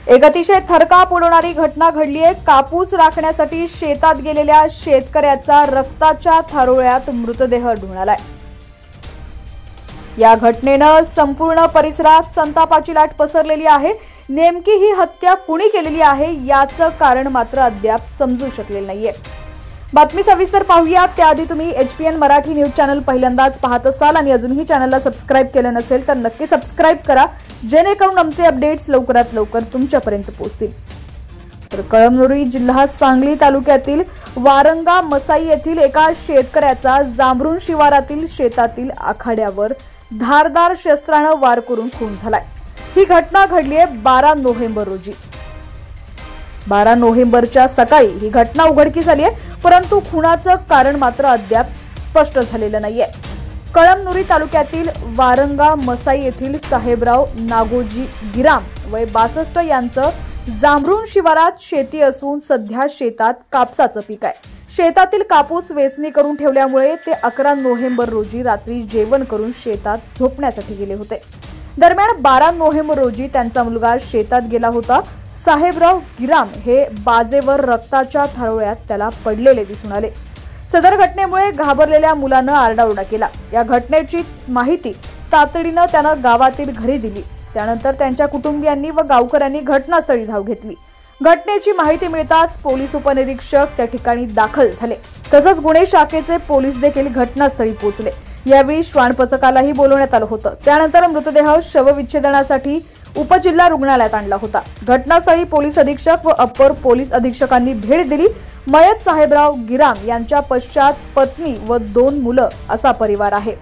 एक अतिशय थरकाप उडवणारी घटना घडली आहे। कापूस राखण्यासाठी शेतात गेलेल्या शेतकऱ्याचा रक्ताच्या थारोळ्यात मृतदेह आढळून आलाय। या घटनेनं संपूर्ण परिसरात संतापाची लाट पसरलेली आहे। नेमकी ही हत्या कुणी केलेली आहे याचं कारण मात्र अद्याप समजू शकलेलं नाहीये। बातमी सविस्तर पाहूया त्याआधी तुम्ही HPN मराठी न्यूज चॅनल पहिल्यांदाच पाहत असाल आणि अजूनही चॅनलला सबस्क्राइब केलं नसेल तर नक्की सबस्क्राइब करा, जेणेकरून आमचे अपडेट्स लवकरात लवकर तुमच्यापर्यंत पोहोचतील। तर कळमनुरी जिल्हा सांगली तालुक्यातील वारंगा मसाई येथील एका शेतकऱ्याचा जांभरुण शिवारातील शेतातील आखाड्यावर धारदार शस्त्रानं वार करून खून झालाय। ही घटना घडली आहे 12 नोव्हेंबर रोजी। 12 नोव्हेंबरच्या सकाळी ही घटना उघडकीस आली आहे, परंतु खुनाचं कारण मात्र अद्याप स्पष्ट झालेलं नाहीये। कळमनुरी तालुक्यातील वारंगा मसाई येथील साहेबराव नागोजी गिराम वय 62 यांचं जांभरुण शिवारात शेती असून सध्या शेतात कापसाचं पीक आहे। शेतातील कापूस वेचणी करून ठेवल्यामुळे ते 11 नोव्हेंबर रोजी रात्री जेवण करून शेतात झोपण्यासाठी गेले होते। दरम्यान 12 नोव्हेंबर रोजी त्यांचा मुलगा शेतात गेला होता। साहेबराव गिराम हे बाजेवर रक्ताच्या थारोळ्यात त्याला पडलेले दिसून आले। सदर घटनेमुळे घाबरलेल्या मुलानं आरडाओरडा केला। या घटनेची माहिती तातडीनं त्यानं गावातील घरी दिली। त्यानंतर त्यांच्या कुटुंबियांनी व गावकऱ्यांनी घटनास्थळी धाव घेतली। घटनेची माहिती मिळताच पोलीस उपनिरीक्षक त्या ठिकाणी दाखल झाले, तसंच गुन्हे शाखेचे पोलीस देखील घटनास्थळी पोहोचले। यावेळी श्वान पथकालाही बोलवण्यात आलं होतं। त्यानंतर मृतदेह शवविच्छेदनासाठी उपजिल्हा रुग्णालयात आणला होता। घटनास्थळी पोलीस अधीक्षक व अप्पर पोलीस अधीक्षकांनी भेट दिली। मयत साहेबराव गिराम यांच्या पश्चात पत्नी व 2 मुलं असा परिवार आहे।